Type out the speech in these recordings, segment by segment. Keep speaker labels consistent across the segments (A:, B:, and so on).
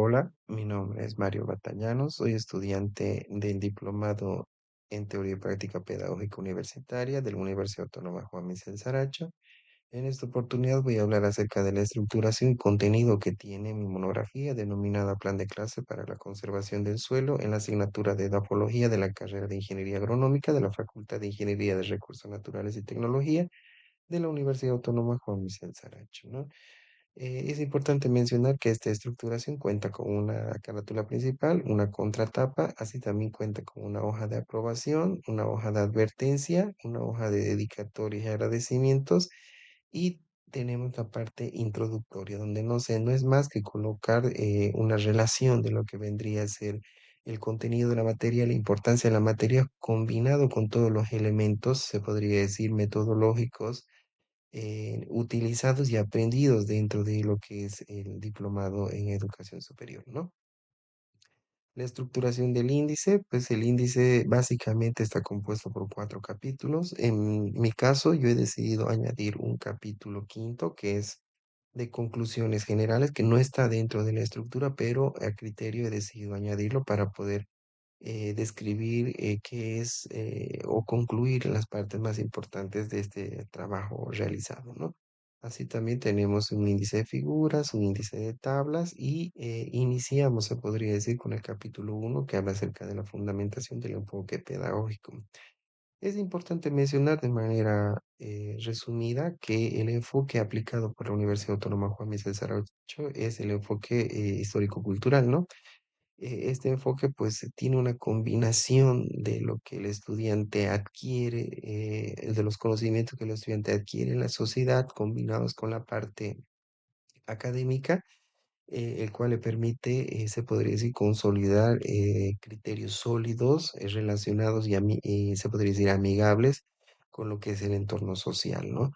A: Hola, mi nombre es Mario Batañano, soy estudiante del Diplomado en Teoría y Práctica Pedagógica Universitaria de la Universidad Autónoma Juan Michel Saracho. En esta oportunidad voy a hablar acerca de la estructuración y contenido que tiene mi monografía denominada Plan de clase para la conservación del suelo en la asignatura de Edafología de la carrera de Ingeniería Agronómica de la Facultad de Ingeniería de Recursos Naturales y Tecnología de la Universidad Autónoma Juan Michel Saracho, ¿no? Es importante mencionar que esta estructuración cuenta con una carátula principal, una contratapa, así también cuenta con una hoja de aprobación, una hoja de advertencia, una hoja de dedicatorias y agradecimientos y tenemos la parte introductoria, donde no es más que colocar una relación de lo que vendría a ser el contenido de la materia, la importancia de la materia, combinado con todos los elementos, se podría decir, metodológicos utilizados y aprendidos dentro de lo que es el diplomado en educación superior, ¿no? La estructuración del índice, pues el índice básicamente está compuesto por cuatro capítulos. En mi caso, yo he decidido añadir un capítulo quinto que es de conclusiones generales, que no está dentro de la estructura, pero a criterio he decidido añadirlo para poder describir qué es o concluir las partes más importantes de este trabajo realizado, ¿no? Así también tenemos un índice de figuras, un índice de tablas y iniciamos, se podría decir, con el capítulo uno que habla acerca de la fundamentación del enfoque pedagógico. Es importante mencionar de manera resumida que el enfoque aplicado por la Universidad Autónoma Juan Mises Saracho es el enfoque histórico-cultural, ¿no? Este enfoque pues tiene una combinación de lo que el estudiante adquiere, de los conocimientos que el estudiante adquiere en la sociedad, combinados con la parte académica, el cual le permite, se podría decir, consolidar criterios sólidos, relacionados y se podría decir amigables con lo que es el entorno social, ¿no?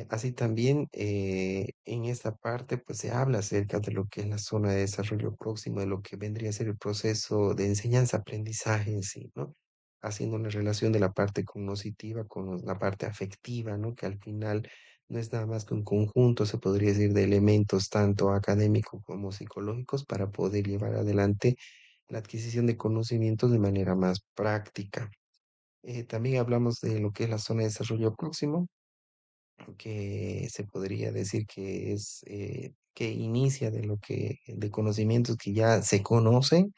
A: Así también en esta parte pues se habla acerca de lo que es la zona de desarrollo próximo, de lo que vendría a ser el proceso de enseñanza-aprendizaje en sí, ¿no? Haciendo una relación de la parte cognitiva con la parte afectiva, ¿no? Que al final no es nada más que un conjunto, se podría decir, de elementos tanto académicos como psicológicos para poder llevar adelante la adquisición de conocimientos de manera más práctica. También hablamos de lo que es la zona de desarrollo próximo, que se podría decir que es que inicia de lo que de conocimientos que ya se conocen,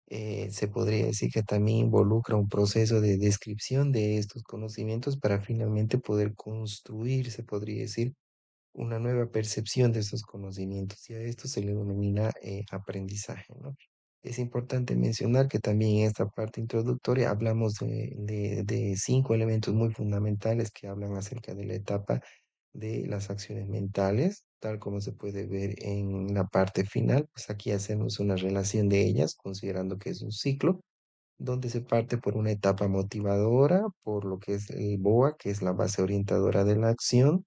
A: se podría decir que también involucra un proceso de descripción de estos conocimientos para finalmente poder construir, se podría decir, una nueva percepción de estos conocimientos y a esto se le denomina aprendizaje, ¿no? Es importante mencionar que también en esta parte introductoria hablamos de cinco elementos muy fundamentales que hablan acerca de la etapa de las acciones mentales, tal como se puede ver en la parte final, pues aquí hacemos una relación de ellas, considerando que es un ciclo, donde se parte por una etapa motivadora, por lo que es el BOA, que es la base orientadora de la acción,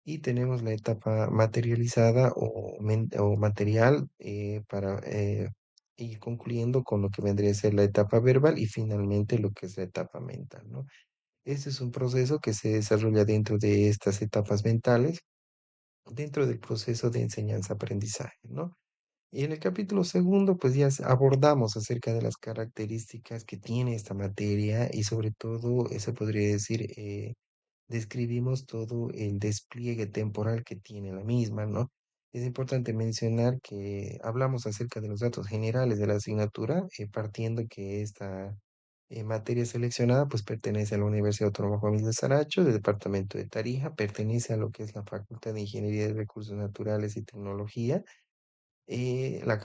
A: y tenemos la etapa materializada o material para ir concluyendo con lo que vendría a ser la etapa verbal y finalmente lo que es la etapa mental, ¿no? Este es un proceso que se desarrolla dentro de estas etapas mentales, dentro del proceso de enseñanza-aprendizaje, ¿no? Y en el capítulo segundo, pues ya abordamos acerca de las características que tiene esta materia y sobre todo, se podría decir, describimos todo el despliegue temporal que tiene la misma, ¿no? Es importante mencionar que hablamos acerca de los datos generales de la asignatura, partiendo que esta materia seleccionada pues pertenece a la Universidad Autónoma Juan Miguel de Saracho, del departamento de Tarija, pertenece a lo que es la Facultad de Ingeniería de Recursos Naturales y Tecnología, en la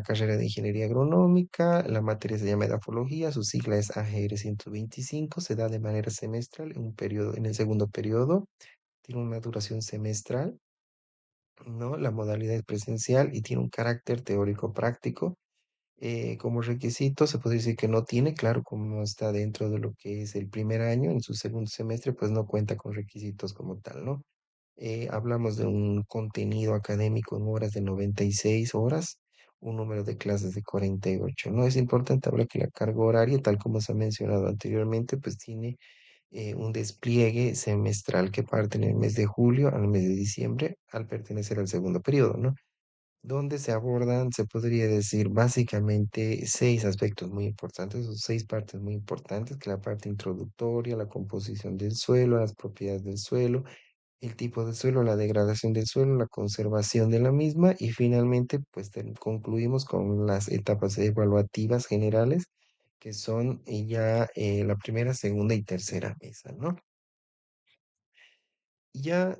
A: carrera de Ingeniería Agronómica, la materia se llama Edafología, su sigla es AGR 125, se da de manera semestral en un periodo, en el segundo periodo, tiene una duración semestral, ¿no? La modalidad es presencial y tiene un carácter teórico práctico. Como requisito se puede decir que no tiene, claro, como está dentro de lo que es el primer año, en su segundo semestre, pues no cuenta con requisitos como tal, ¿no? Hablamos de un contenido académico en horas de 96 horas, un número de clases de 48. No es importante hablar que la carga horaria, tal como se ha mencionado anteriormente, pues tiene un despliegue semestral que parte en el mes de julio al mes de diciembre al pertenecer al segundo periodo, ¿no? donde se abordan, se podría decir, básicamente seis aspectos muy importantes, o seis partes muy importantes, que la parte introductoria, la composición del suelo, las propiedades del suelo, el tipo de suelo, la degradación del suelo, la conservación de la misma y finalmente pues concluimos con las etapas evaluativas generales que son ya la primera, segunda y tercera mesa, ¿no? Ya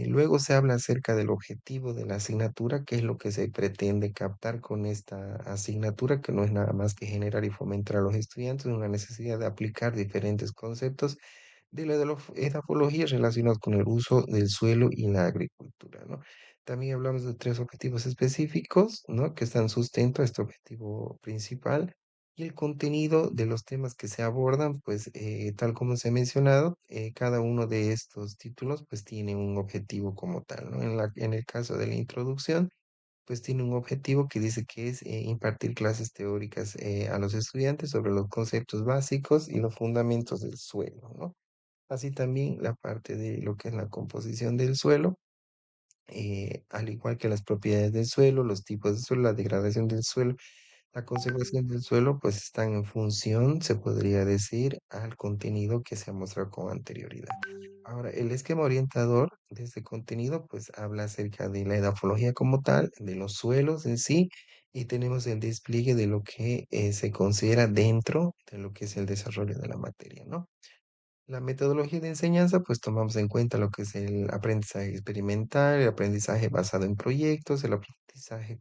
A: luego se habla acerca del objetivo de la asignatura, qué es lo que se pretende captar con esta asignatura, que no es nada más que generar y fomentar a los estudiantes una necesidad de aplicar diferentes conceptos de la edafología relacionados con el uso del suelo y la agricultura, ¿no? También hablamos de tres objetivos específicos, ¿no? Que están sustento a este objetivo principal y el contenido de los temas que se abordan, pues tal como se ha mencionado, cada uno de estos títulos pues tiene un objetivo como tal, ¿no? En el caso de la introducción, pues tiene un objetivo que dice que es impartir clases teóricas a los estudiantes sobre los conceptos básicos y los fundamentos del suelo, ¿no? Así también la parte de lo que es la composición del suelo, al igual que las propiedades del suelo, los tipos de suelo, la degradación del suelo, la conservación del suelo, pues están en función, se podría decir, al contenido que se ha mostrado con anterioridad. Ahora, el esquema orientador de este contenido, pues habla acerca de la edafología como tal, de los suelos en sí, y tenemos el despliegue de lo que se considera dentro de lo que es el desarrollo de la materia, ¿no? La metodología de enseñanza, pues tomamos en cuenta lo que es el aprendizaje experimental, el aprendizaje basado en proyectos, el aprendizaje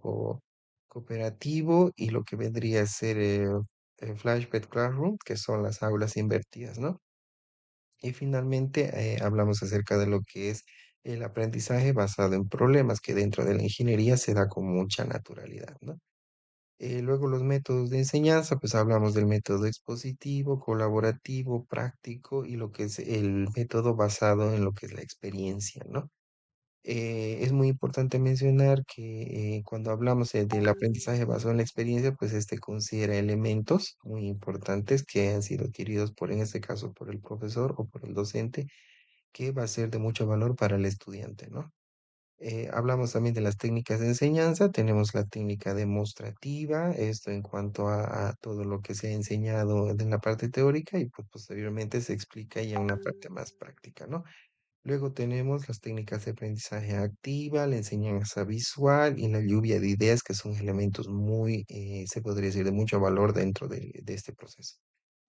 A: cooperativo y lo que vendría a ser el Flashback Classroom, que son las aulas invertidas, ¿no? Y finalmente hablamos acerca de lo que es el aprendizaje basado en problemas, que dentro de la ingeniería se da con mucha naturalidad, ¿no? Luego los métodos de enseñanza, pues hablamos del método expositivo, colaborativo, práctico y lo que es el método basado en lo que es la experiencia, ¿no? Es muy importante mencionar que cuando hablamos del aprendizaje basado en la experiencia, pues este considera elementos muy importantes que han sido adquiridos por, en este caso, por el profesor o por el docente, que va a ser de mucho valor para el estudiante, ¿no? Hablamos también de las técnicas de enseñanza, tenemos la técnica demostrativa, esto en cuanto a todo lo que se ha enseñado en la parte teórica y pues posteriormente se explica ya una parte más práctica, ¿no? Luego tenemos las técnicas de aprendizaje activa, la enseñanza visual y la lluvia de ideas, que son elementos muy, se podría decir, de mucho valor dentro de este proceso.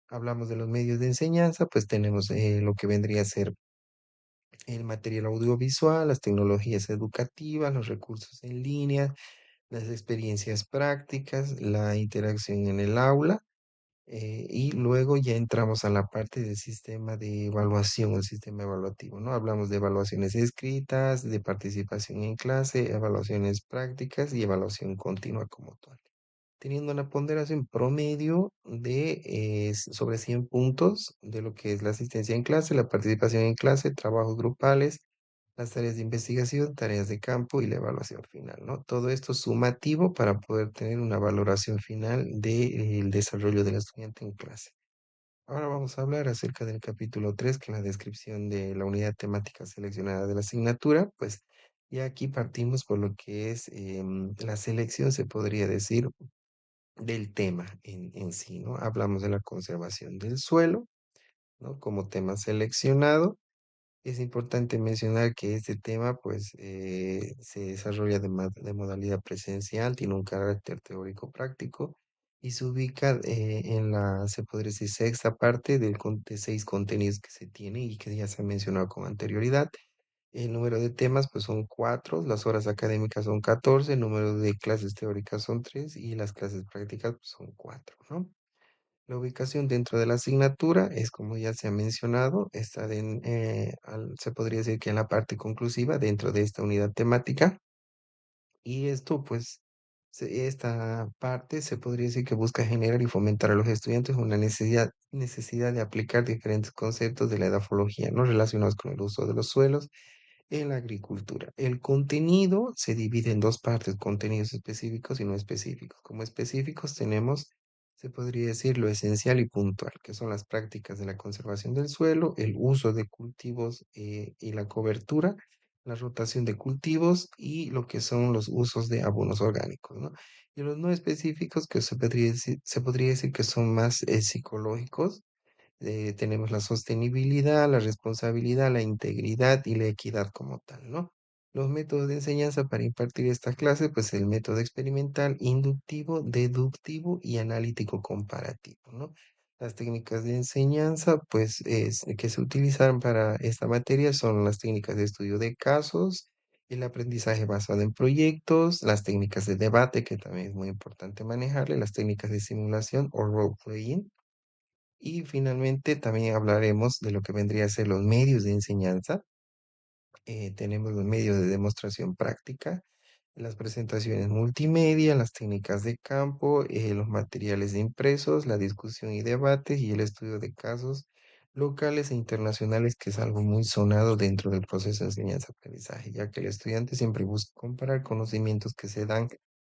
A: Hablamos de los medios de enseñanza, pues tenemos lo que vendría a ser el material audiovisual, las tecnologías educativas, los recursos en línea, las experiencias prácticas, la interacción en el aula, y luego ya entramos a la parte del sistema de evaluación, el sistema evaluativo, ¿no? Hablamos de evaluaciones escritas, de participación en clase, evaluaciones prácticas y evaluación continua como tal, teniendo una ponderación promedio de sobre 100 puntos de lo que es la asistencia en clase, la participación en clase, trabajos grupales, las tareas de investigación, tareas de campo y la evaluación final, ¿no? Todo esto sumativo para poder tener una valoración final del desarrollo del estudiante en clase. Ahora vamos a hablar acerca del capítulo 3, que es la descripción de la unidad temática seleccionada de la asignatura. Pues ya aquí partimos por lo que es la selección, se podría decir, del tema en sí, ¿no? Hablamos de la conservación del suelo, ¿no? Como tema seleccionado. Es importante mencionar que este tema, pues, se desarrolla de modalidad presencial, tiene un carácter teórico práctico y se ubica en la, se podría decir, sexta parte de seis contenidos que se tiene y que ya se ha mencionado con anterioridad. El número de temas, pues, son cuatro, las horas académicas son 14, el número de clases teóricas son tres y las clases prácticas, pues, son cuatro, ¿no? La ubicación dentro de la asignatura es, como ya se ha mencionado, está se podría decir que en la parte conclusiva dentro de esta unidad temática. Y esto, pues, esta parte se podría decir que busca generar y fomentar a los estudiantes una necesidad de aplicar diferentes conceptos de la edafología, no relacionados con el uso de los suelos en la agricultura. El contenido se divide en dos partes, contenidos específicos y no específicos. Como específicos tenemos, se podría decir, lo esencial y puntual, que son las prácticas de la conservación del suelo, el uso de cultivos y la cobertura, la rotación de cultivos y lo que son los usos de abonos orgánicos, ¿no? Y los no específicos que se podría decir que son más psicológicos. Tenemos la sostenibilidad, la responsabilidad, la integridad y la equidad como tal, ¿no? Los métodos de enseñanza para impartir esta clase, pues el método experimental, inductivo, deductivo y analítico comparativo, ¿no? Las técnicas de enseñanza, pues, que se utilizan para esta materia son las técnicas de estudio de casos, el aprendizaje basado en proyectos, las técnicas de debate, que también es muy importante manejarle, las técnicas de simulación o role-playing, y finalmente también hablaremos de lo que vendría a ser los medios de enseñanza. Tenemos los medios de demostración práctica, las presentaciones multimedia, las técnicas de campo, los materiales impresos, la discusión y debate y el estudio de casos locales e internacionales, que es algo muy sonado dentro del proceso de enseñanza-aprendizaje, ya que el estudiante siempre busca comparar conocimientos que se dan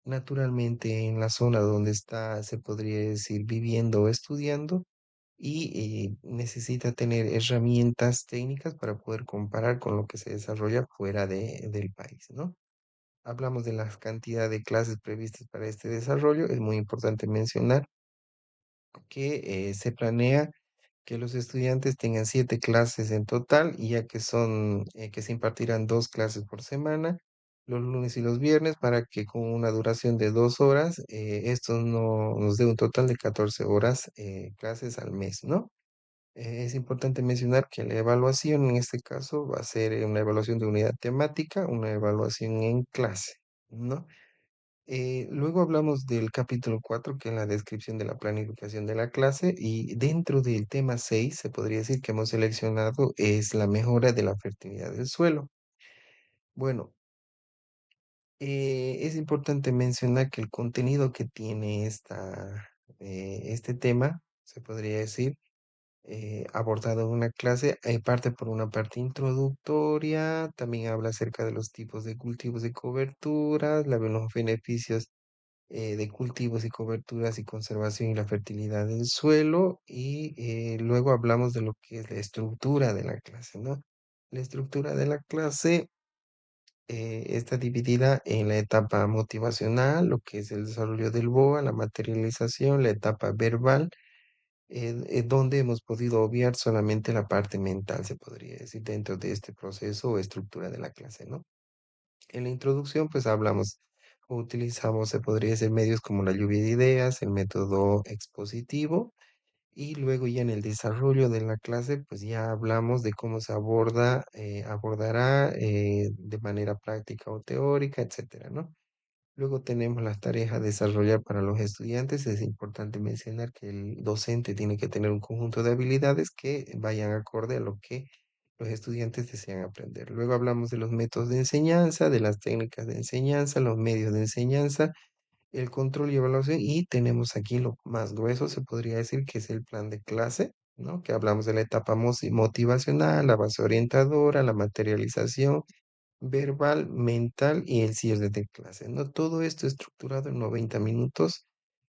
A: naturalmente en la zona donde está, se podría decir, viviendo o estudiando, y necesita tener herramientas técnicas para poder comparar con lo que se desarrolla fuera del país, ¿no? Hablamos de la cantidad de clases previstas para este desarrollo. Es muy importante mencionar que se planea que los estudiantes tengan 7 clases en total, y ya que son, que se impartirán 2 clases por semana, los lunes y los viernes, para que con una duración de 2 horas, esto nos dé un total de 14 horas clases al mes, ¿no? Es importante mencionar que la evaluación en este caso va a ser una evaluación de unidad temática, una evaluación en clase, ¿no? Luego hablamos del capítulo 4, que es la descripción de la planificación de la clase, y dentro del tema 6 se podría decir que hemos seleccionado es la mejora de la fertilidad del suelo. Bueno, es importante mencionar que el contenido que tiene este tema, se podría decir, abordado en una clase, parte por una parte introductoria, también habla acerca de los tipos de cultivos y coberturas, los beneficios de cultivos y coberturas y conservación y la fertilidad del suelo, y luego hablamos de lo que es la estructura de la clase, ¿no? La estructura de la clase está dividida en la etapa motivacional, lo que es el desarrollo del BOA, la materialización, la etapa verbal, donde hemos podido obviar solamente la parte mental, se podría decir, dentro de este proceso o estructura de la clase, ¿no? En la introducción, pues hablamos o utilizamos, se podría decir, medios como la lluvia de ideas, el método expositivo, y luego ya en el desarrollo de la clase, pues ya hablamos de cómo se abordará de manera práctica o teórica, etcétera, ¿no? Luego tenemos las tareas a desarrollar para los estudiantes. Es importante mencionar que el docente tiene que tener un conjunto de habilidades que vayan acorde a lo que los estudiantes desean aprender. Luego hablamos de los métodos de enseñanza, de las técnicas de enseñanza, los medios de enseñanza, el control y evaluación, y tenemos aquí lo más grueso, se podría decir, que es el plan de clase, ¿no? Que hablamos de la etapa motivacional, la base orientadora, la materialización verbal, mental y el cierre de clase, ¿no? Todo esto estructurado en 90 minutos,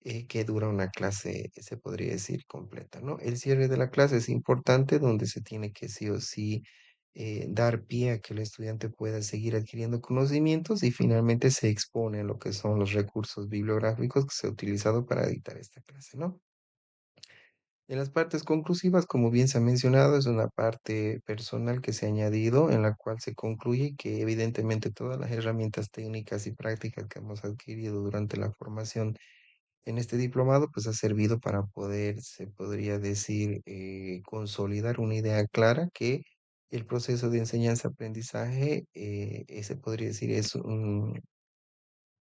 A: que dura una clase, se podría decir, completa, ¿no? El cierre de la clase es importante, donde se tiene que sí o sí dar pie a que el estudiante pueda seguir adquiriendo conocimientos, y finalmente se expone a lo que son los recursos bibliográficos que se ha utilizado para editar esta clase, ¿no? En las partes conclusivas, como bien se ha mencionado, es una parte personal que se ha añadido, en la cual se concluye que evidentemente todas las herramientas técnicas y prácticas que hemos adquirido durante la formación en este diplomado, pues ha servido para poder, se podría decir, consolidar una idea clara que el proceso de enseñanza-aprendizaje, se podría decir, es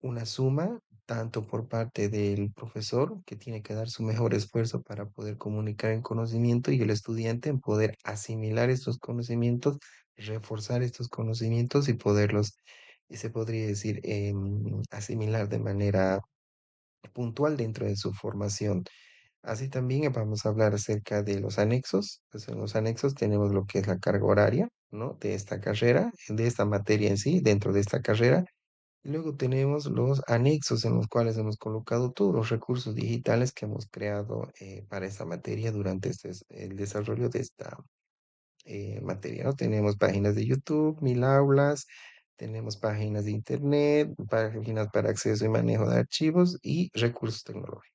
A: una suma, tanto por parte del profesor, que tiene que dar su mejor esfuerzo para poder comunicar el conocimiento, y el estudiante en poder asimilar estos conocimientos, reforzar estos conocimientos y poderlos, se podría decir, asimilar de manera puntual dentro de su formación. Así también vamos a hablar acerca de los anexos. Pues en los anexos tenemos lo que es la carga horaria, ¿no? De esta carrera, de esta materia en sí, dentro de esta carrera. Luego tenemos los anexos, en los cuales hemos colocado todos los recursos digitales que hemos creado para esta materia durante el desarrollo materia, ¿no? Tenemos páginas de YouTube, Mil Aulas, tenemos páginas de Internet, páginas para acceso y manejo de archivos y recursos tecnológicos.